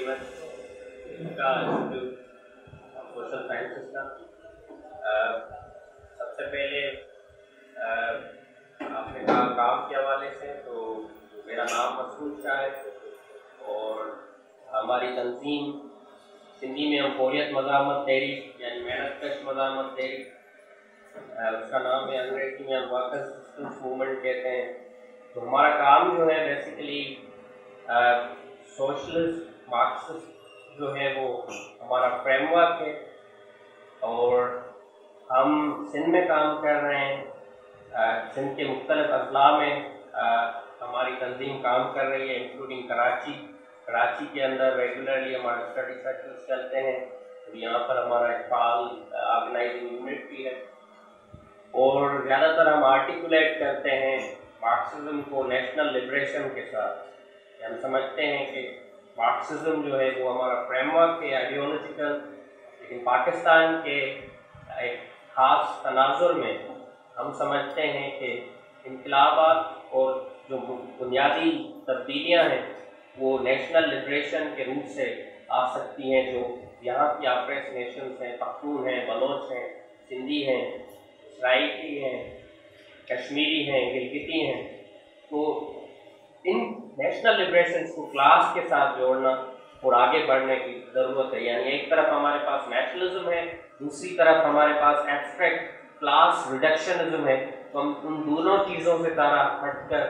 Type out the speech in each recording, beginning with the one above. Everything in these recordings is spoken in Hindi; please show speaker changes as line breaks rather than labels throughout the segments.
वेरी मच इसका सोशल साइंसेस का। सबसे पहले आपने कहा काम के हवाले से, तो मेरा नाम मसूद शाह है और हमारी तंजीम सिंधी में हम हुर्रियत मज़ामत तहरीक यानी मेहनत कश मज़ामत तहरीक, उसका नाम है अंग्रेजी में वर्कर्स रेजिस्टेंस मूवमेंट कहते हैं। तो हमारा काम जो है बेसिकली सोशलिस्ट मार्क्सिस्ट जो है वो हमारा फ्रेमवर्क है और हम सिंध में काम कर रहे हैं। सिंध के मुख्तलिफ अजला में हमारी तंजीम काम कर रही है, इंक्लूडिंग कराची के अंदर रेगुलरली हमारे स्टडी सर्कल्स चलते हैं। तो यहाँ पर हमारा एक फाल ऑर्गेनाइजिंग यूनिट भी है और ज़्यादातर हम आर्टिकुलेट करते हैं मार्क्सिज्म को नेशनल लिबरेशन के साथ। हम समझते हैं कि मार्क्सिज्म जो है वो हमारा फ्रेमवर्क है आइडियोलॉजिकल, लेकिन पाकिस्तान के एक ख़ास तनाजुर में हम समझते हैं कि इनकलाबात और जो बुनियादी तब्दीलियाँ हैं वो नेशनल लिबरेशन के रूप से आ सकती हैं। जो यहाँ की ऑप्रेस नेशंस हैं, पख्तून हैं, बलोच हैं, सिंधी हैं, सराइकी हैं, कश्मीरी हैं, गिलगिती हैं, तो इन नेशनल लिबरेशन को क्लास के साथ जोड़ना और आगे बढ़ने की ज़रूरत है। यानी एक तरफ हमारे पास नेशनलिज्म है, दूसरी तरफ हमारे पास एब्स्ट्रैक्ट क्लास रिडक्शनिज्म है। तो हम उन दोनों चीज़ों से तारा हटकर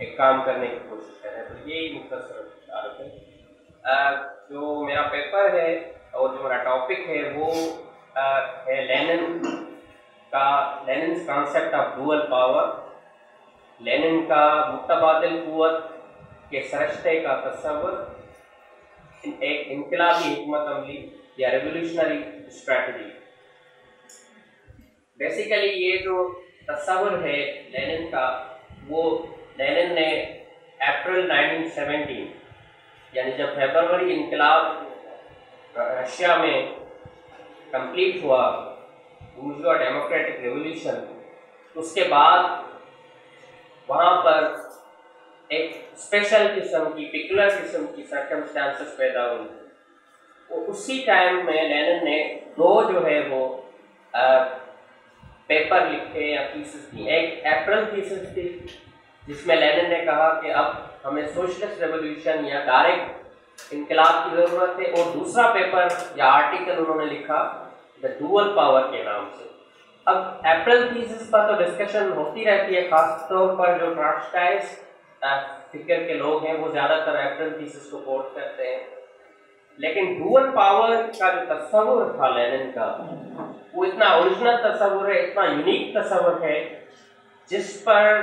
एक काम करने की कोशिश कर रहे हैं। तो यही मुख्तसर तारुफ है। जो मेरा पेपर है और जो मेरा टॉपिक है वो है लेनिन्स concept of dual power, Lenin का मुतबादिल कुव्वत के सरश्ते का तस्वुर, एक इनकलाबी हिकमत अमली या रेवोल्यूशनरी स्ट्रैटेजी। बेसिकली ये जो तस्वुर है लेनिन का, वो लेनिन ने अप्रैल 1917 यानी जब फरवरी इनकलाब रशिया में कंप्लीट हुआ, बुर्जुआ डेमोक्रेटिक रेवोल्यूशन, उसके बाद वहाँ पर एक स्पेशल किस्म की पिकुलर किस्म की सर्कमस्टांसेस पैदा हुई। तो उसी टाइम में लेनिन ने दो जो है वो पेपर लिखे या थीसिस थी। एक अप्रैल थीसिस थी जिसमें लेनिन ने कहा कि अब हमें सोशलिस्ट रेवोल्यूशन या डायरेक्ट इनकलाब की ज़रूरत है, और दूसरा पेपर या आर्टिकल उन्होंने लिखा द डुअल पावर के नाम से। अब अप्रैल थीसिस पर तो डिस्कशन होती रहती है, खासतौर पर जो ट्रॉट्स्काइस्ट फिक्र के लोग हैं वो ज़्यादातर अप्रैल थीसिस को कोट करते हैं, लेकिन डुअल पावर का जो तस्वुर था लेनिन का, वो इतना ओरिजिनल तस्वुर है, इतना यूनिक तस्वुर है, जिस पर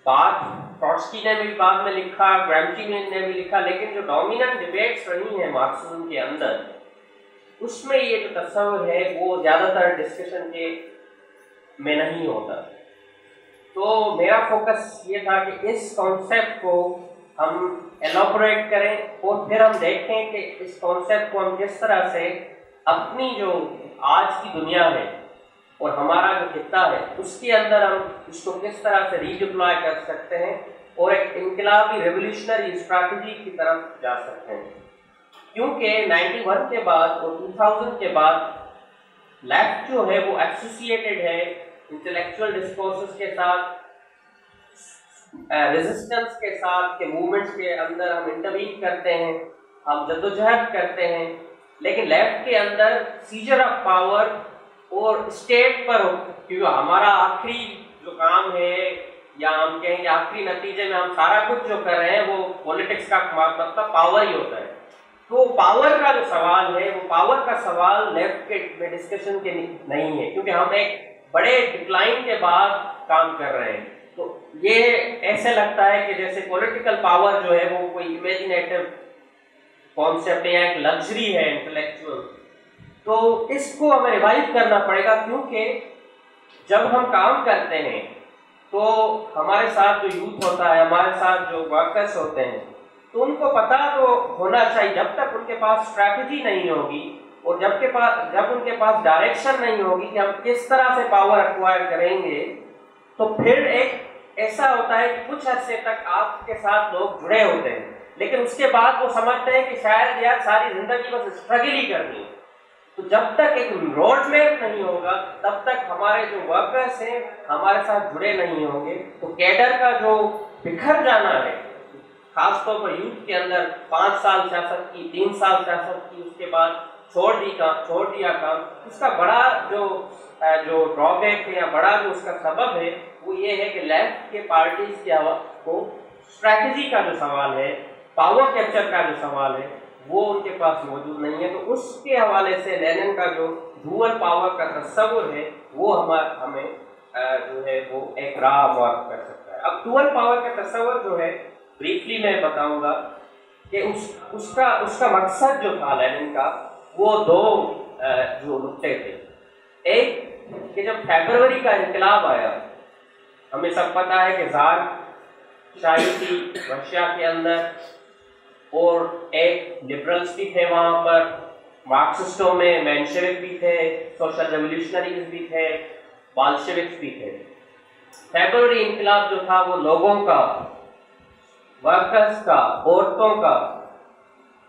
बात ट्रॉट्स्की ने भी बाद में लिखा, ग्राम्ची ने भी लिखा, लेकिन जो डोमिनेंट डिबेट्स रही हैं मार्क्सिज्म के अंदर, उसमें ये जो तस्वुर है वो ज़्यादातर डिस्कशन के में नहीं होता। तो मेरा फोकस ये था कि इस कॉन्सेप्ट को हम एलॉबरेट करें और फिर हम देखें कि इस कॉन्सेप्ट को हम किस तरह से अपनी जो आज की दुनिया है और हमारा जो खित्ता है उसके अंदर हम इसको किस तरह से रीडिप्लॉय कर सकते हैं और एक इनकलाबी रेवोल्यूशनरी स्ट्रैटेजी की तरफ जा सकते हैं। क्योंकि 91 के बाद और 2000 के बाद लेफ्ट जो है वो एसोसिएटेड है इंटेलेक्चुअल डिस्कोर्सेस के साथ, रेजिस्टेंस के साथ, के मूवमेंट्स के अंदर हम इंटरवीन करते हैं, हम जद्दोजहद करते हैं, लेकिन लेफ्ट के अंदर सीजर ऑफ पावर और स्टेट पर, क्योंकि हमारा आखिरी जो काम है या हम कहेंगे आखिरी नतीजे में हम सारा कुछ जो कर रहे हैं वो पॉलिटिक्स का मतलब पावर ही होता है। तो पावर का जो सवाल है वो पावर का सवाल लेफ्ट के में डिस्कशन के नहीं है, क्योंकि हम एक बड़े डिक्लाइन के बाद काम कर रहे हैं। तो ये ऐसे लगता है कि जैसे पॉलिटिकल पावर जो है वो कोई इमेजिनेटिव कॉन्सेप्ट है या एक लग्जरी है इंटेलेक्चुअल। तो इसको हमें रिवाइव करना पड़ेगा, क्योंकि जब हम काम करते हैं तो हमारे साथ जो यूथ होता है, हमारे साथ जो वर्कर्स होते हैं, तो उनको पता तो होना चाहिए, जब तक उनके पास स्ट्रैटेजी नहीं होगी और जब उनके पास डायरेक्शन नहीं होगी कि हम किस तरह से पावर एक्वायर करेंगे, तो फिर एक ऐसा होता है कि कुछ अर्से तक आपके साथ लोग जुड़े होते हैं, लेकिन उसके बाद वो समझते हैं कि शायद यार सारी जिंदगी बस स्ट्रगल ही करनी है। तो जब तक एक रोड मैप नहीं होगा तब तक हमारे जो वर्कर्स हैं हमारे साथ जुड़े नहीं होंगे। तो कैडर का जो बिखर जाना है, खासतौर पर यूथ के अंदर 5 साल सियासत की, 3 साल सियासत की, उसके बाद छोड़ दिया काम, उसका बड़ा जो ड्रॉबैक है या बड़ा जो उसका सबब है वो ये है कि लेफ्ट के पार्टीज को स्ट्रैटेजी का जो सवाल है, पावर कैप्चर का जो सवाल है, वो उनके पास मौजूद नहीं है। तो उसके हवाले से लेनिन का जो डुअल पावर का तस्वुर है वो हमें जो है वो एक राह वर्क कर सकता है। अब डुअल पावर का तस्वुर जो है ब्रीफली मैं बताऊंगा कि उसका मकसद जो था लेनिन का, वो दो जो नुक्ते थे। एक कि जब फरवरी का इनकलाब आया, हमें सब पता है कि जार शाही थी रशिया के अंदर और एक लिबरल्स भी थे वहां पर, मार्क्सिस्टों में मेंशेविक भी थे, सोशल रेवोल्यूशनरीज भी थे, बाल्शेविक्स भी थे। फरवरी इनकलाब जो था वो लोगों का, वर्कर्स का, औरतों का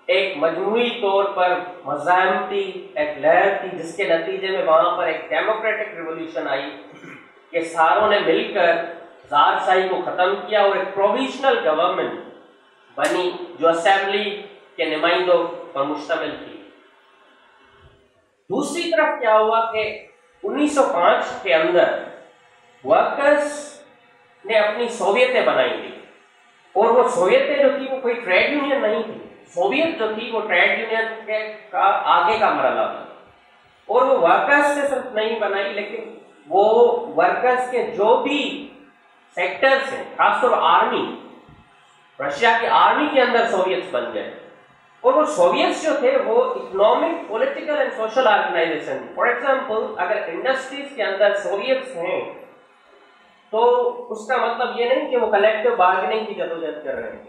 एक मजमूई तौर पर मज़ाहमती एक लहर थी, जिसके नतीजे में वहां पर एक डेमोक्रेटिक रिवॉल्यूशन आई कि सारों ने मिलकर ज़ारशाही को ख़त्म किया और एक प्रोविजनल गवर्नमेंट बनी जो असेंबली के नुमाइंदों पर मुश्तमिल थी। दूसरी तरफ क्या हुआ कि 1905 के अंदर वर्कर्स ने अपनी सोवियतें बनाई थी, और वो सोवियतें जो थी वो कोई ट्रेड यूनियन नहीं थी। सोवियत जो थी वो ट्रेड यूनियन का आगे का मरहला था, और वो वर्कर्स से सिर्फ नहीं बनाई, लेकिन वो वर्कर्स के जो भी सेक्टर्स हैं, खासतौर आर्मी, रशिया की आर्मी के अंदर सोवियत्स बन गए। और वो सोवियत्स जो थे वो economic, political and social organisation. For example, अगर इंडस्ट्रीज के अंदर सोवियत्स हैं तो उसका मतलब ये नहीं कि वो कलेक्टिव बार्गेनिंग की जदोजहद कर रहे हैं।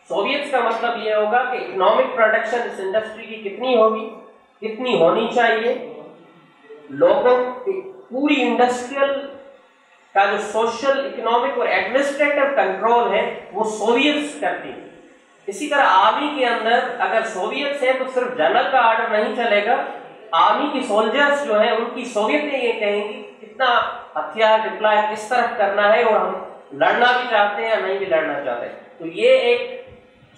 सोवियत्स का मतलब ये होगा कि इकोनॉमिक प्रोडक्शन इस इंडस्ट्री की कितनी होगी, कितनी होनी चाहिए, लोगों की पूरी इंडस्ट्रियल का जो सोशल, इकोनॉमिक और एडमिनिस्ट्रेटिव कंट्रोल है वो सोवियत्स करती है। इसी तरह आर्मी के अंदर अगर सोवियत्स है तो सिर्फ जनरल का ऑर्डर नहीं चलेगा, आर्मी की सोल्जर्स जो है उनकी सोवियतें ये कहेंगी कितना हथियार डिप्लॉय किस तरफ करना है, और हम लड़ना भी चाहते हैं या नहीं भी लड़ना चाहते हैं। तो ये एक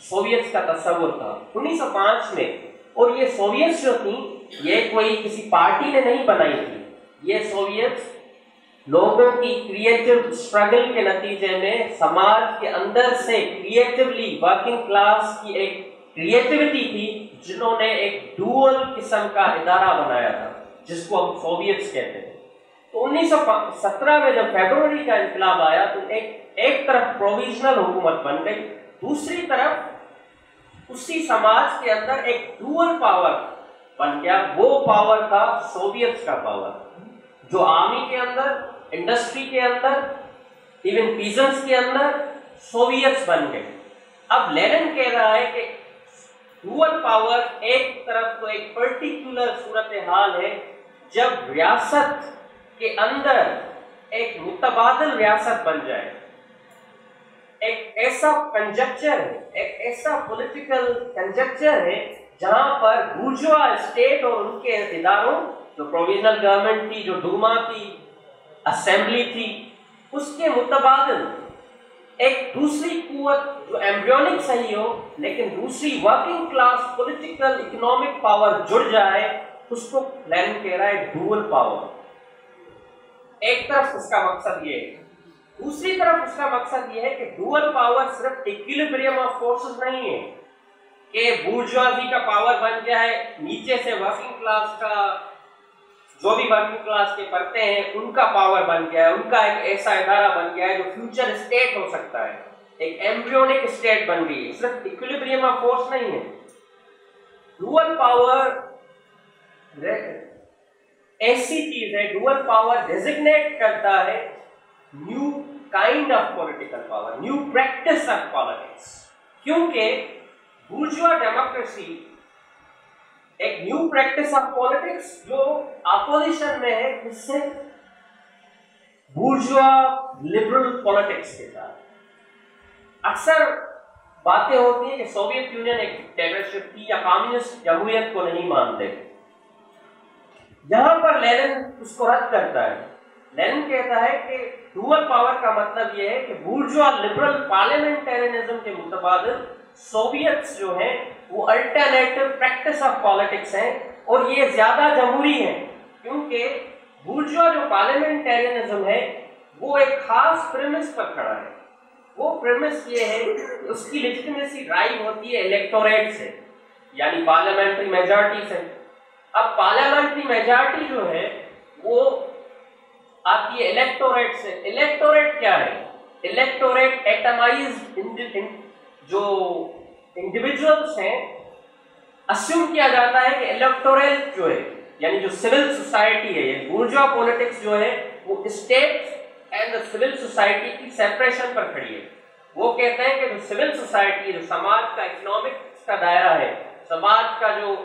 सोवियत्स का तस्वुर था 1905 में। और ये सोवियत्स जो थी ये कोई किसी पार्टी ने नहीं बनाई थी, ये सोवियत्स लोगों की क्रिएटिव स्ट्रगल के नतीजे में समाज के अंदर से क्रिएटिवली वर्किंग क्लास की एक क्रिएटिविटी थी, जिन्होंने एक डुअल किस्म का इदारा बनाया था जिसको हम सोवियत्स कहते हैं। तो 1917 में जब फरवरी का इनकलाब आया तो एक तरफ प्रोविजनल हुकूमत बन गई, दूसरी तरफ उसी समाज के अंदर एक डुअल पावर बन गया। वो पावर था सोवियत्स का पावर, जो आर्मी के अंदर, इंडस्ट्री के अंदर, इवन पीजेंट्स के अंदर सोवियत्स बन गए। अब लेनिन कह रहा है कि डुअल पावर एक तरफ तो एक पर्टिकुलर सूरत हाल है जब रियासत के अंदर एक मुतबादिल रियासत बन जाए, एक ऐसा कंजक्चर है, एक ऐसा पॉलिटिकल कंजक्चर है जहां पर बूर्जुआ स्टेट और उनके इदारों, जो प्रोविजनल गवर्नमेंट थी, जो डूमा थी, असेंबली थी, उसके मुतबादिल एक दूसरी कुव्वत जो एम्ब्रियोनिक सही हो लेकिन दूसरी working class political economic power जुड़ जाए, उसको लेनिन कह रहा है डुअल पावर। एक तरफ उसका मकसद ये है, दूसरी तरफ उसका मकसद ये है कि डुअल पावर सिर्फ इक्विलिब्रियम ऑफ फोर्सेस नहीं है कि बूर्जुआजी का पावर बन जाए, नीचे से वर्किंग क्लास का, जो भी वर्किंग क्लास के पढ़ते हैं उनका पावर बन गया है, उनका एक ऐसा इदारा बन गया है जो फ्यूचर स्टेट हो सकता है, एक एम्ब्रियोनिक स्टेट बन गई है, सिर्फ इक्विलिब्रियम ऑफ फोर्स नहीं है। डुअल पावर ऐसी चीज है, डुअल पावर डेजिग्नेट करता है new kind of political power, new practice of politics, क्योंकि बूर्जुआ डेमोक्रेसी एक न्यू प्रैक्टिस ऑफ पॉलिटिक्स जो अपोजिशन में है किससे, बूर्जुआ लिबरल पॉलिटिक्स के साथ। अक्सर बातें होती हैं कि सोवियत यूनियन एक डिक्टेटरशिप थी या कम्युनिस्ट जमहूरियत को नहीं मानते। यहां पर लेनिन उसको रद्द करता है। लेनिन कहता है कि डुअल पावर का मतलब यह है कि बूर्जुआ लिबरल पार्लियामेंटेरियनिज्म के मुतबादिल सोवियत्स जो हैं वो अल्टरनेटिव प्रैक्टिस ऑफ पॉलिटिक्स हैं और ये ज्यादा जमहूरी हैं, क्योंकि बूर्जुआ जो पार्लियामेंटेरियनिज्म है वो एक खास प्रेमिस पर खड़ा है। वो प्रेमिस ये है कि उसकी लेजिटिमेसी ड्राइव होती है इलेक्टोरेट से, यानी पार्लियामेंट्री मेजॉरिटी से। अब पार्लियामेंट्री मेजॉरिटी जो है वो आती है इलेक्टोरेट से। इलेक्टोरेट क्या है? इलेक्टोरेट एटमाइज्ड जो इंडिविजुअल्स हैं, अस्यूम किया जाता है कि इलेक्टोरेट जो है यानी जो सिविल सोसाइटी है, बूर्जुआ पॉलिटिक्स जो है वो state and the civil society की सेपरेशन पर खड़ी है। वो कहते हैं कि जो सिविल सोसाइटी, जो समाज का इकोनॉमिक्स का दायरा है, समाज का जो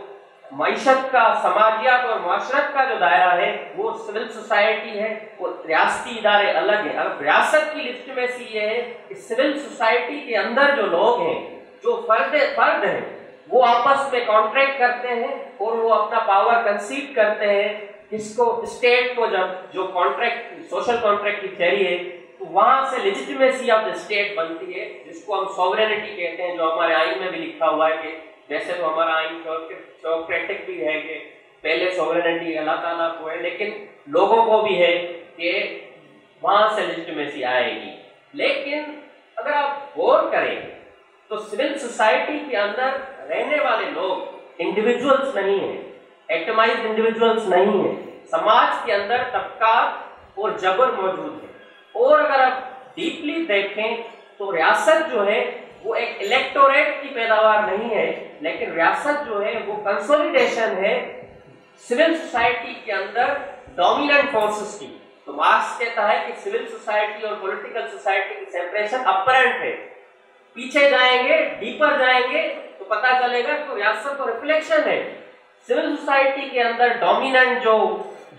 मईशत का, समाजियात और माशरत का जो दायरा है वो सिविल सोसाइटी है, वो रियासती इदारे अलग हैं। अब रियासत की लेजिटिमेसी ये है कि सिविल सोसाइटी के अंदर जो लोग हैं, जो फर्द हैं, वो आपस में कॉन्ट्रैक्ट करते हैं और वो अपना पावर कंसीड करते हैं किसको? स्टेट को। जब जो कॉन्ट्रैक्ट, सोशल कॉन्ट्रैक्ट की थ्योरी है, तो वहां से लेजिटिमेसी ऑफ द स्टेट बनती है, जिसको हम सॉवरेनिटी कहते हैं, जो हमारे आइन में भी लिखा हुआ है कि वैसे तो हमारा आइन थियोक्रेटिक भी है कि पहले सॉवरेनिटी अल्लाह ताला को है, लेकिन लोगों को भी है कि वहां से लेजिटिमेसी आएगी। लेकिन अगर आप गौर करें तो सिविल सोसाइटी के अंदर रहने वाले लोग इंडिविजुअल्स नहीं है, एटमाइज्ड इंडिविजुअल्स नहीं है। समाज के अंदर तबकात और जबर मौजूद है। और अगर आप डीपली देखें तो रियासत जो है वो एक इलेक्टोरेट की पैदावार नहीं है, लेकिन रियासत जो है वो कंसोलिडेशन है सिविल सोसाइटी के अंदर डोमिनेंट फोर्सेस की। तो मार्क्स कहता है कि सिविल सोसाइटी और पॉलिटिकल सोसाइटी की सेपरेशन अपरेंट है। पीछे जाएंगे, डीपर जाएंगे तो पता चलेगा कि रियासत तो रिफ्लेक्शन है। सिविल सोसाइटी के अंदर डोमिनेंट जो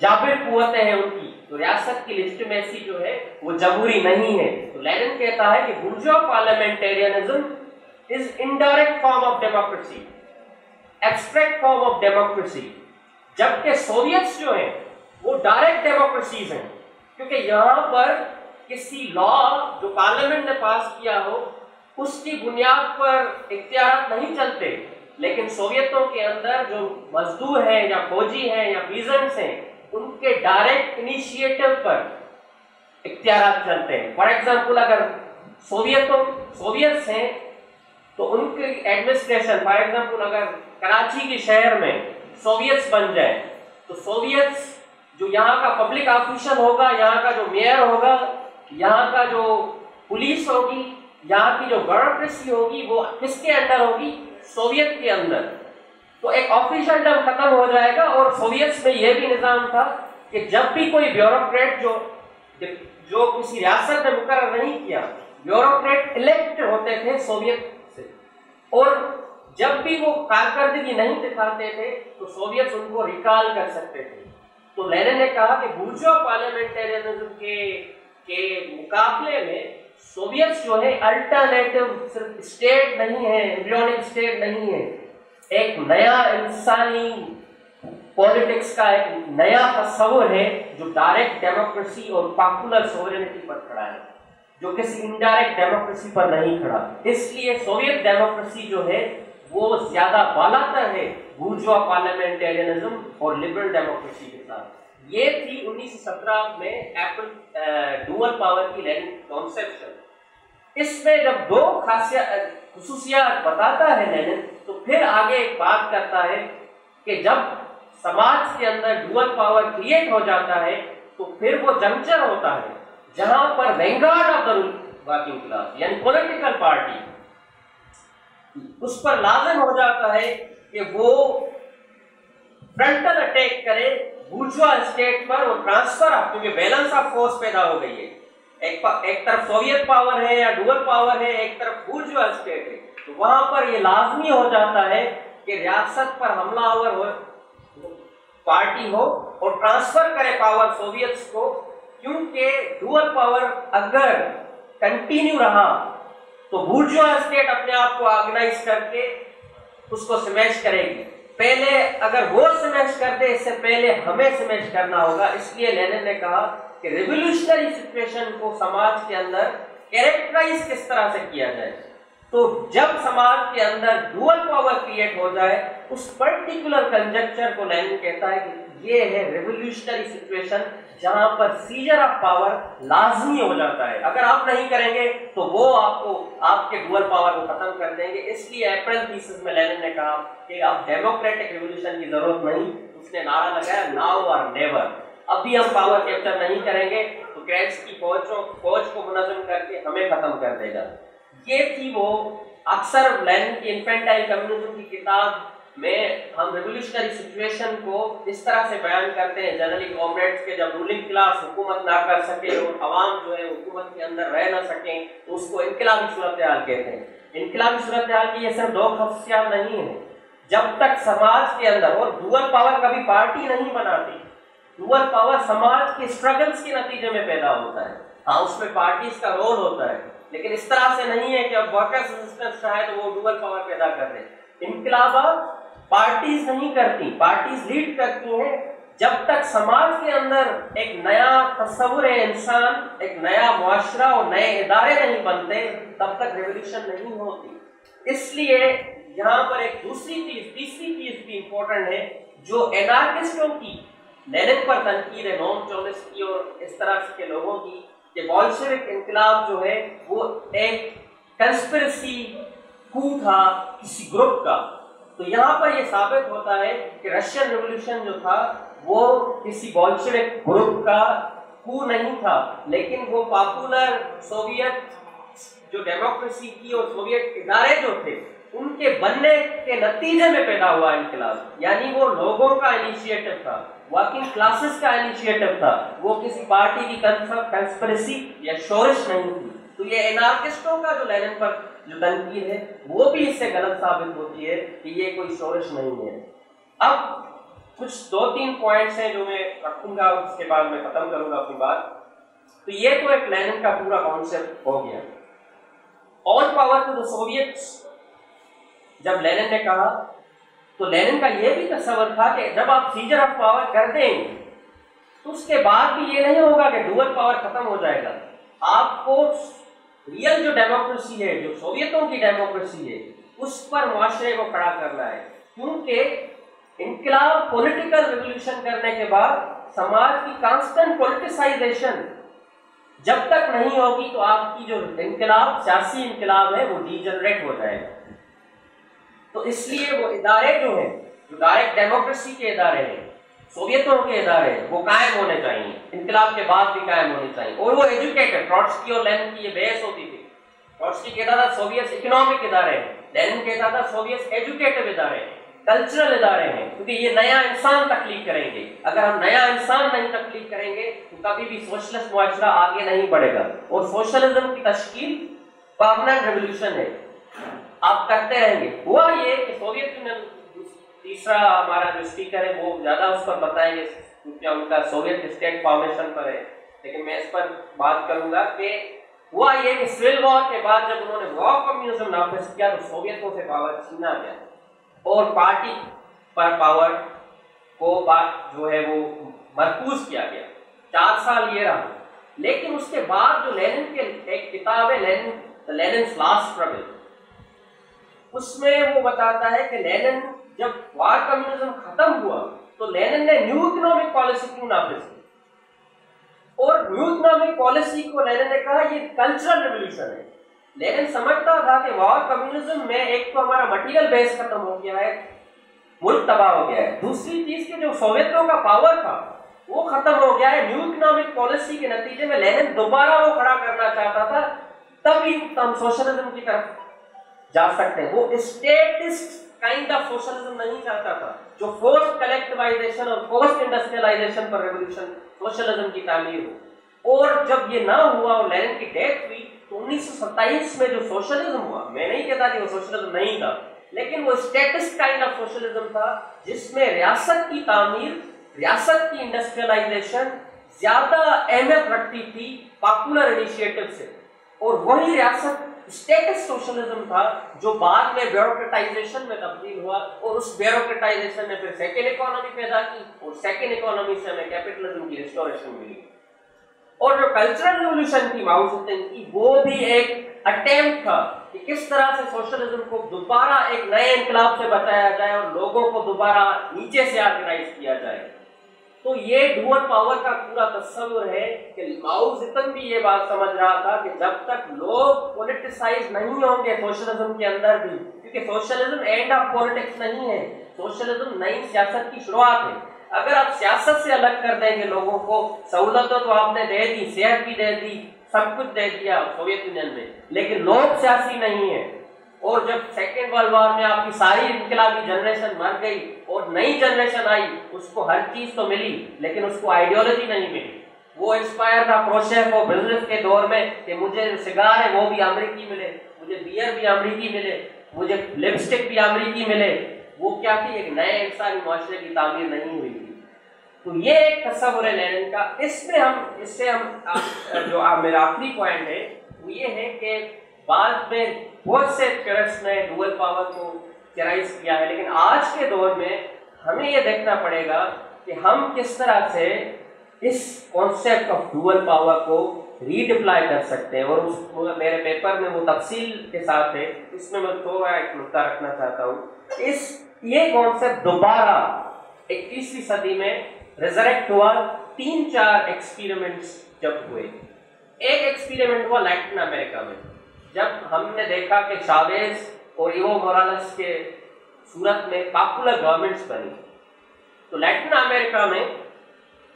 जाबिर कुव्वतें हैं उनकी, तो रियासत की लेजिटिमेसी जो है वो जमहूरी नहीं है। तो लेनिन कहता है कि bourgeois parliamentarianism is indirect form of democracy, abstract form of democracy, जबकि सोवियत्स जो हैं वो डायरेक्ट डेमोक्रेसीज हैं, क्योंकि यहाँ पर किसी लॉ जो पार्लियामेंट ने पास किया हो उसकी बुनियाद पर इख्तियार नहीं चलते, लेकिन सोवियतों के अंदर जो मजदूर हैं या फौजी हैं या पीजेंट्स हैं उनके डायरेक्ट इनिशिएटिव पर इख्तियार चलते हैं। फॉर एग्जाम्पल अगर सोवियत्स हैं तो उनकी एडमिनिस्ट्रेशन, फॉर एग्जाम्पल अगर कराची के शहर में सोवियत्स बन जाए तो सोवियत्स जो यहाँ का पब्लिक ऑफिशियल होगा, यहाँ का जो मेयर होगा, यहाँ का जो पुलिस होगी, यहाँ की जो ब्यूरोक्रेसी होगी वो किसके अंडर होगी? सोवियत के अंदर। तो एक ऑफिशियल टर्म खत्म हो जाएगा। और सोवियत्स में यह भी निजाम था कि जब भी कोई ब्यूरोक्रेट जो किसी रियासत ने मुकर्रर नहीं किया, ब्यूरोक्रेट इलेक्ट होते थे सोवियत से, और जब भी वो कारकर्दगी नहीं दिखाते थे तो सोवियत उनको रिकॉल कर सकते थे। तो लेनिन ने कहा कि बूर्जुआ पार्लियामेंटेरियनिज्म के मुकाबले में सोवियत्स जो है अल्टरनेटिव सिर्फ स्टेट नहीं है, एम्ब्रियोनिक स्टेट नहीं है, एक नया इंसानी पॉलिटिक्स का एक नया तस्वर है जो डायरेक्ट डेमोक्रेसी और पॉपुलर सोवरेनिटी पर खड़ा है, जो किसी इनडायरेक्ट डेमोक्रेसी पर नहीं खड़ा। इसलिए सोवियत डेमोक्रेसी जो है वो ज्यादा बालातर है बूर्जुआ पार्लियामेंटेरियनिज्म और लिबरल डेमोक्रेसी के साथ। ये थी 1917 में डुअल पावर की लेनिन कॉन्सेप्शन। इसमें जब दो खुसूसियात बताता है लेनिन, तो फिर आगे एक बात करता है कि जब समाज के अंदर डुअल पावर क्रिएट हो जाता है तो फिर वो जंक्शन होता है जहां पर वेंगार्ड ऑफ द वर्किंग क्लास यानी पॉलिटिकल पार्टी, उस पर लाजिम हो जाता है कि वो फ्रंटल अटैक करे बूर्जुआ स्टेट पर और ट्रांसफर ऑफ, क्योंकि बैलेंस ऑफ फोर्स पैदा हो गई है। एक तरफ सोवियत पावर है या डुअल पावर है, एक तरफ बूर्जुआ स्टेट है, तो वहां पर ये लाजमी हो जाता है कि रियासत पर हमलावर हो पार्टी हो और ट्रांसफर करे पावर सोवियत्स को, क्योंकि डुअल पावर अगर कंटिन्यू रहा तो बुर्जुआ स्टेट अपने आप को ऑर्गेनाइज करके उसको स्मैश करेगी। पहले अगर वो स्मैश कर दे, इससे पहले हमें स्मैश करना होगा। इसलिए लेनिन ने कहा कि रिवोल्यूशनरी सिचुएशन को समाज के अंदर कैरेक्टराइज किस तरह से किया जाए। तो जब समाज के अंदर डुअल पावर क्रिएट हो जाए, उस पर्टिकुलर कंजक्चर को लेनिन कहता है कि ये है रिवोल्यूशनरी सिचुएशन, जहां पर सीजर ऑफ पावर लाजमी हो जाता है। अगर आप नहीं करेंगे तो वो आपको आपके डुअल पावर को खत्म कर देंगे। इसलिए अप्रैल थीसिस में लेनिन ने कहा कि अब डेमोक्रेटिक रिवोल्यूशन की जरूरत नहीं। उसने नारा लगाया नाउ और नेवर। अभी हम पावर कैप्चर नहीं करेंगे तो क्रेट्स की फौज को मुनज़्ज़म करके हमें खत्म कर देगा। ये थी वो अक्सर लेनिन की इन्फेंटाइल कम्युनिज्म की किताब में हम रिवोल्यूशनरी सिचुएशन को इस तरह से बयान करते हैं। जनरली कॉमरेड्स के जब रूलिंग क्लास हुकूमत ना कर सके और अवाम जो है हुकूमत के अंदर रह ना सके तो उसको इनकलाबी सूरत हाल कहते हैं। इनकलाबी सूरत हाल की ये सिर्फ दो खसूसियात नहीं है। जब तक समाज के अंदर, और डुअल पावर कभी पार्टी नहीं बनाती, डुअल पावर समाज के स्ट्रगल्स के नतीजे में पैदा होता है। हाँ, उसमें पार्टीज का रोल होता है, लेकिन इस तरह से नहीं है कि अब वर्कर्स रेजिस्टेंस शायद वो डुअल पावर पैदा कर दे। इनकलाब पार्टीज नहीं करती, पार्टीज लीड करती हैं। जब तक समाज के अंदर एक नया तस्वुर इंसान, एक नया मुआशरा और नए इदारे नहीं बनते, तब तक रिवोल्यूशन नहीं होती। इसलिए यहाँ पर एक तीसरी चीज भी इंपॉर्टेंट है, जो एनार्किस्टों की लेनिन पर तनकीद है, नोम चॉम्स्की की और इस तरह के लोगों की, कि बोल्शेविक इनकलाब जो है वो एक कंस्पिरेसी कू था किसी ग्रुप का। तो यहाँ पर ये साबित होता है कि रशियन रिवॉल्यूशन जो था वो किसी बोल्शेविक ग्रुप का कू नहीं था, लेकिन वो पॉपुलर सोवियत जो डेमोक्रेसी की और सोवियत इदारे जो थे उनके बनने के नतीजे में पैदा हुआ इनकलाब। यानी वो लोगों का इनिशिएटिव था, वर्किंग क्लासेस का इनिशिएटिव था, वो किसी पार्टी की कंस्पिरेसी या शोरिश नहीं थी। तो ये एनार्किस्टों का जो लेनिन पर जो तनकीद है वो भी इससे गलत साबित होती है कि ये कोई शोरिश नहीं है। अब कुछ 2-3 पॉइंट्स हैं जो मैं रखूंगा, उसके बाद मैं खत्म करूंगा अपनी बात। तो ये तो एक लेनिन का पूरा कॉन्सेप्ट हो गया। All power to the soviets जब लेनिन ने कहा तो लेनिन का यह भी तस्वर था कि जब आप सीजर ऑफ पावर कर देंगे तो उसके बाद भी ये नहीं होगा कि डुअल पावर खत्म हो जाएगा। आपको रियल जो डेमोक्रेसी है, जो सोवियतों की डेमोक्रेसी है, उस पर मुआशरे को खड़ा करना है। क्योंकि इनकलाब पॉलिटिकल रिवोल्यूशन करने के बाद समाज की कांस्टेंट पॉलिटिसाइजेशन जब तक नहीं होगी तो आपकी जो इनकलाब, सियासी इनकलाब है, वो डीजनरेट हो जाएगा। तो इसलिए वो इदारे जो हैं, जो डायरेक्ट डेमोक्रेसी के इदारे हैं, सोवियतों के इदारे हैं, वो कायम होने चाहिए, इनकलाब के बाद भी कायम होने चाहिए। और वो एजुकेटेड, ट्रॉट्स्की और लेनिन की ये बहस होती थी। ट्रॉट्स्की कहता था सोवियत इकोनॉमिक इदारे हैं, लेनिन कहता था सोवियत एजुकेटिव इदारे हैं, कल्चरल इदारे हैं, क्योंकि ये नया इंसान तख्लीक करेंगे। अगर हम नया इंसान नहीं तख्लीक करेंगे तो कभी भी सोशलिस्ट मुआशरा आगे नहीं बढ़ेगा। और सोशलिज्म की तश्कील परमानेंट रेवोल्यूशन है, आप करते रहेंगे। हुआ ये कि सोवियत यूनियन, तीसरा हमारा जो स्पीकर है वो ज्यादा उस पर बताएंगे क्योंकि उनका सोवियत स्टेट फॉर्मेशन पर है, लेकिन मैं इस पर बात करूंगा कि हुआ ये कि सिविल वॉर के बाद जब उन्होंने वॉर कम्युनिज्म नाफिज किया तो सोवियतों से पावर छीना गया और पार्टी पर पावर को जो है वो मरकूज किया गया। 4 साल ये रहा। लेकिन उसके बाद जो लेनिन के एक किताब है, लेनिन्स लास्ट स्ट्रगल, उसमें वो बताता है कि लेनिन जब वार कम्युनिज्म खत्म हुआ तो लेनिन ने न्यू इकोनॉमिक पॉलिसी क्यों नाफिज की। और न्यू इकोनॉमिक पॉलिसी को लेनिन ने कहा ये कल्चरल रिवोल्यूशन है। लेनिन समझता था कि वार कम्युनिज्म में एक तो हमारा मटेरियल बेस खत्म हो गया है, मुल्क तबाह हो गया है, दूसरी चीज के जो सोवियतों का पावर था वो खत्म हो गया है। न्यू इकोनॉमिक पॉलिसी के नतीजे में लेनिन दोबारा वो खड़ा करना चाहता था, तभी हम सोशलिज्म की तरफ जा सकते हैं। वो स्टेटिस्ट काइंड ऑफ सोशलिज्म नहीं चाहता था, जो फोर्स्ड कलेक्टिवाइजेशन और फोर्स्ड इंडस्ट्रियलाइजेशन पर रेवोल्यूशन सोशलिज्म की तामीर हो। और जब ये ना हुआ और लेनिन की डेथ हुई तो 1927 में जो सोशलिज्म हुआ, मैं नहीं कहता कि वो सोशलिज्म नहीं था, लेकिन वो स्टेटिस्ट काइंड ऑफ सोशलिज्म था जिसमें रियासत की तामीर, रियासत की इंडस्ट्रियलाइजेशन ज्यादा अहमियत रखती थी पॉपुलर इनिशिएटिव से। और वही रियासत स्टेटस सोशलिज्म था जो बाद में ब्यूरोक्रेटाइजेशन में तब्दील हुआ, और उस ब्यूरोक्रेटाइजेशन ने फिर सेकेंड इकोनॉमी पैदा की, और सेकेंड इकोनॉमी से हमें कैपिटलिज्म की रिस्टोरेशन मिली। और जो कल्चरल रिवॉल्यूशन थी माओ सेतुंग की, वो भी एक अटेम्प्ट था कि किस तरह से सोशलिज्म को दोबारा एक नए इनकलाब से बचाया जाए और लोगों को दोबारा नीचे से ऑर्गेनाइज किया जाए। तो ये डुअल पावर का पूरा तस्वीर है कि माओ सेतुंग भी ये बात समझ रहा था कि जब तक लोग पॉलिटिसाइज नहीं होंगे सोशलिज्म के अंदर भी, क्योंकि सोशलिज्म एंड ऑफ पॉलिटिक्स नहीं है, सोशलिज्म नई सियासत की शुरुआत है। अगर आप सियासत से अलग कर देंगे लोगों को, सहूलतें तो आपने दे दी, सेहत भी दे दी, सब कुछ दे दिया सोवियत यूनियन में, लेकिन लोग सियासी नहीं है। और जब सेकेंड वर्ल्ड वॉर में आपकी सारी इनकलाबी जनरेशन मर गई और नई जनरेशन आई, उसको हर चीज तो मिली लेकिन उसको आइडियोलॉजी नहीं मिली। वो इंस्पायर था क्रोशेव को बिजनेस के दौर में कि मुझे सिगार है वो भी अमेरिकी मिले, मुझे बियर भी अमेरिकी मिले, मुझे लिपस्टिक भी अमेरिकी मिले। वो क्या थी, एक नए इंसानी माशरे की तामीर नहीं हुई थी। तो ये एक तस्वुर है लेनिन का। इससे हम जो मेरा आखिरी पॉइंट है वो ये है कि बाद में बहुत से थियरिस्ट्स ने डुअल पावर को थियराइज किया है, लेकिन आज के दौर में हमें ये देखना पड़ेगा कि हम किस तरह से इस कॉन्सेप्ट ऑफ डुअल पावर को रीडिप्लॉय कर सकते हैं। और मेरे पेपर में वो तफसील के साथ है, इसमें मैं थोड़ा एक नुक्ता रखना चाहता हूँ। ये कॉन्सेप्ट दोबारा 21वीं सदी में रिजरेक्ट हुआ 3-4 एक्सपेरिमेंट्स जब हुए। एक एक्सपेरिमेंट हुआ लैटिन अमेरिका में, जब हमने देखा कि चावेज और इवो मोरालेस के सूरत में पॉपुलर गवर्नमेंट्स बनी। तो लैटिन अमेरिका में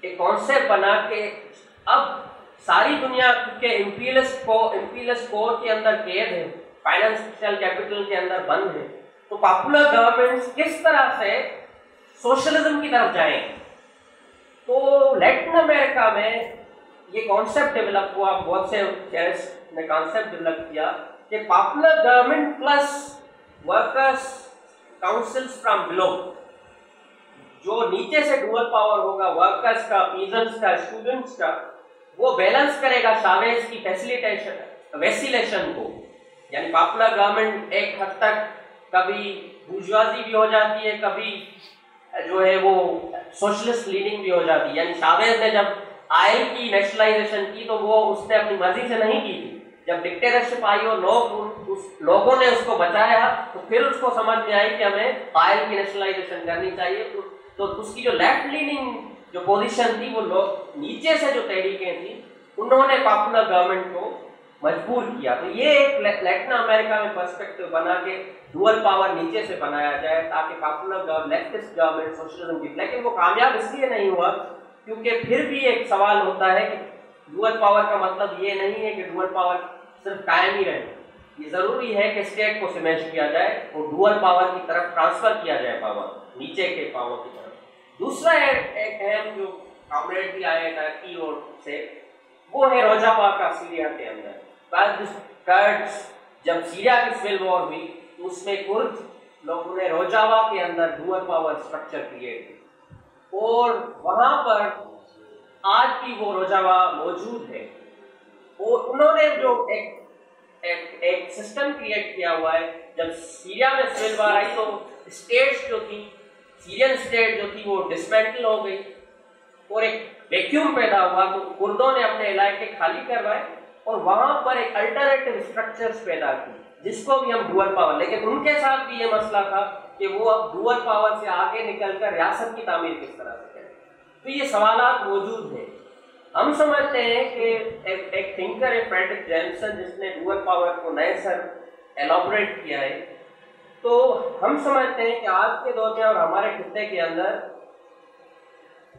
एक कॉन्सेप्ट बना कि अब सारी दुनिया के इंपीरियलिस्ट कोर के अंदर कैद है, फाइनेंशियल कैपिटल के अंदर बंद है, तो पॉपुलर गवर्नमेंट्स किस तरह से सोशलिज्म की तरफ जाएं। तो लैटिन अमेरिका में ये कॉन्सेप्ट डेवलप हुआ, बहुत से थियरिस्ट्स ने कॉन्सेप्ट डेवलप किया कि popular government plus workers councils from below, जो नीचे से डुअल पावर होगा वर्कर्स का, पीजेंट्स का, स्टूडेंट्स का, वो बैलेंस करेगा चावेज की वैसिलेशन को। यानी पॉपुलर गवर्नमेंट एक हद तक कभी बुर्जुआजी भी हो जाती है, कभी जो है वो सोशलिस्ट लीडिंग भी हो जाती है। यानी चावेज ने जब ऑयल की नेशनलाइजेशन की तो वो उसने अपनी मर्जी से नहीं की थी। जब डिक्टेटरशिप आई और लोगों ने उसको बचाया तो फिर उसको समझ में आई कि हमें ऑयल की नेशनलाइजेशन करनी चाहिए। तो उसकी जो लेफ्ट लीनिंग जो पोजीशन थी, वो लोग नीचे से जो तहरीकें थी, उन्होंने पॉपुलर गवर्नमेंट को मजबूर किया। तो ये एक लैटिन अमेरिका में पर्सपेक्टिव बना के डुअल पावर नीचे से बनाया जाए ताकि पॉपुलर लेफ्टिस्ट गवर्नमेंट सोशलिज्म की, लेकिन वो कामयाब इसलिए नहीं हुआ क्योंकि फिर भी एक सवाल होता है कि डुअल पावर का मतलब ये नहीं है कि डुअल पावर सिर्फ कायम ही रहे। ये जरूरी है कि स्टेट को स्मैश किया जाए और डुअल पावर की तरफ ट्रांसफर किया जाए पावर, नीचे के पावर की तरफ। दूसरा एक अहम जो कॉमरेड भी आया टर्की और से, वो है रोजावा का सीरिया के अंदर। कर्ड्स जब सीरिया की सिविल वॉर हुई तो उसमें कुर्द लोगों ने रोजावा के अंदर डुअल पावर स्ट्रक्चर क्रिएट की और वहां पर आज भी वो रोजावा मौजूद है। और उन्होंने जो एक सिस्टम क्रिएट किया हुआ है। जब सीरिया में सिविल वॉर आई तो स्टेट्स जो थी, सीरियन स्टेट जो थी, वो डिसमेंटल हो गई और एक वैक्यूम पैदा हुआ। तो कुर्दों ने अपने इलाके खाली करवाए और वहां पर एक अल्टरनेटिव स्ट्रक्चर्स पैदा की जिसको भी हम डुअल पावर, लेकिन उनके साथ भी ये मसला था कि वो अब डुअल पावर से आगे निकलकर रियासत की तामीर किस तरह से करें। तो ये सवालात मौजूद हैं। हम समझते हैं कि एक थिंकर है फ्रेडरिक जेम्सन, जिसने डुअल पावर को नए सर एलॉबरेट किया है। तो हम समझते हैं कि आज के दौर में और हमारे खित्ते के अंदर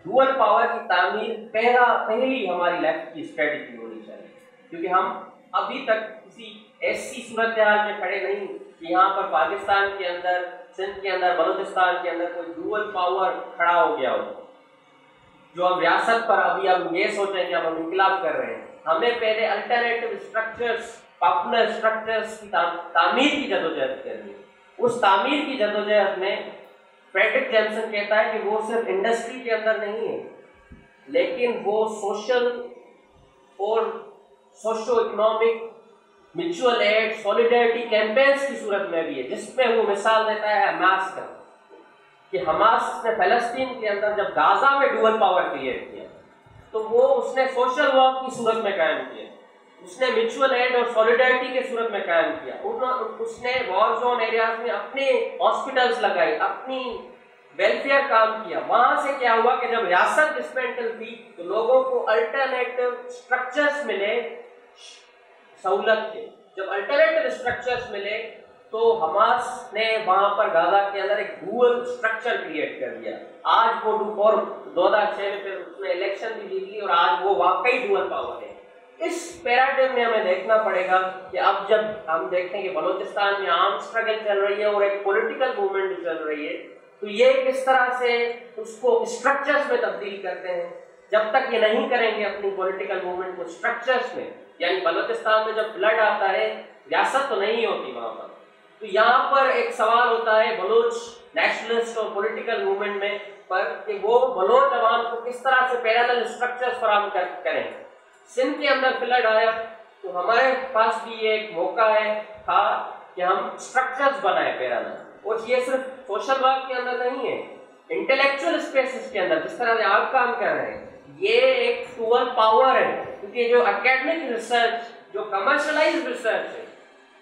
डुअल पावर की तामीर पहली हमारी लेफ्ट की स्ट्रेटजी होनी चाहिए, क्योंकि हम अभी तक किसी ऐसी सूरत हाल में खड़े नहीं कि यहाँ पर पाकिस्तान के अंदर, सिंध के अंदर, बलूचिस्तान के अंदर कोई डुअल पावर खड़ा हो गया हो जो अब रियासत पर अभी हम ये सोचें कि अब हम इनकलाब कर रहे हैं। हमें पहले अल्टरनेटिव स्ट्रक्चर्स, पॉपुलर स्ट्रक्चर्स की तामीर की जदोजहद करनी है। उस तामीर की जदोजहद में फ्रेडरिक जेम्सन कहता है कि वो सिर्फ इंडस्ट्री के अंदर नहीं है, लेकिन वो सोशल और socio economic mutual aid, solidarity campaigns की सूरत में भी है, जिसमें वो मिसाल देता है हमास का, कि हमास ने फ़लस्तीन के अंदर जब गाजा में डुअल पावर क्रिएट किया तो वो उसने सोशल वर्क की सूरत में कायम किया, उसने म्यूचुअल एड और सॉलिडरिटी के सूरत में कायम किया, उसने वॉर जोन एरियाज में अपने हॉस्पिटल्स लगाए, अपनी वेलफेयर काम किया। वहां से क्या हुआ कि जब रियासत डिस्मेंटल थी तो लोगों को अल्टरनेटिव स्ट्रक्चर्स मिले सहूलत के। जब अल्टरनेटिव स्ट्रक्चर्स मिले तो हमास ने वहां पर गाजा के अंदर एक डुअल स्ट्रक्चर क्रिएट कर दिया। आज वो और 2006 में फिर उसने इलेक्शन भी जीत ली और आज वो वाकई डुअल पावर है। इस पैराडाइम में हमें देखना पड़ेगा कि अब जब हम देखते हैं कि बलूचिस्तान में आर्म स्ट्रगल चल रही है और एक पॉलिटिकल मूवमेंट भी चल रही है, तो ये किस तरह से उसको स्ट्रक्चर्स में तब्दील करते हैं। जब तक ये नहीं करेंगे अपनी पॉलिटिकल मूवमेंट को स्ट्रक्चर्स में, यानी बलूचिस्तान में जब फ्लड आता है रियासत तो नहीं होती वहां पर, तो यहाँ पर एक सवाल होता है बलूच नेशनलिस्ट और पॉलिटिकल मूवमेंट में पर कि वो बलोच अवाम को किस तरह से पैरेलल स्ट्रक्चर्स फराहम करें। सिंध के अंदर फ्लड आया तो हमारे पास भी ये एक मौका था कि हम स्ट्रक्चर्स बनाए पैरेलल, और ये सिर्फ सोशल वर्क के अंदर नहीं है, इंटेलेक्चुअल स्पेसेस के अंदर जिस तरह से आप काम कर रहे हैं, ये एक डुअल पावर है। क्योंकि जो एकेडमिक रिसर्च, जो कमर्शलाइज्ड रिसर्च है,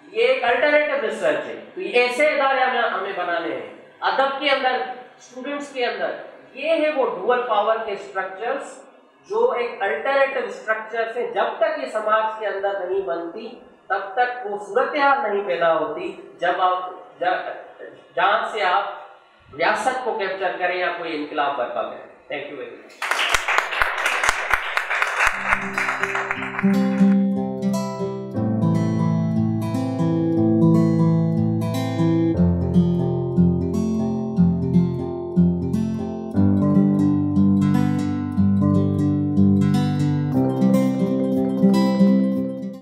ये एक अल्टरनेटिव रिसर्च है। तो ऐसे इदारे हमें बनाने हैं अदब के अंदर, स्टूडेंट्स के अंदर। ये है वो डुअल पावर के स्ट्रक्चर्स जो एक अल्टरनेटिव स्ट्रक्चर से जब तक ये समाज के अंदर नहीं बनती तब तक वो सूरत हाल नहीं पैदा होती जहां से आप रियासत को कैप्चर करें या कोई इनकलाब बर्पा करें। Thank you very much.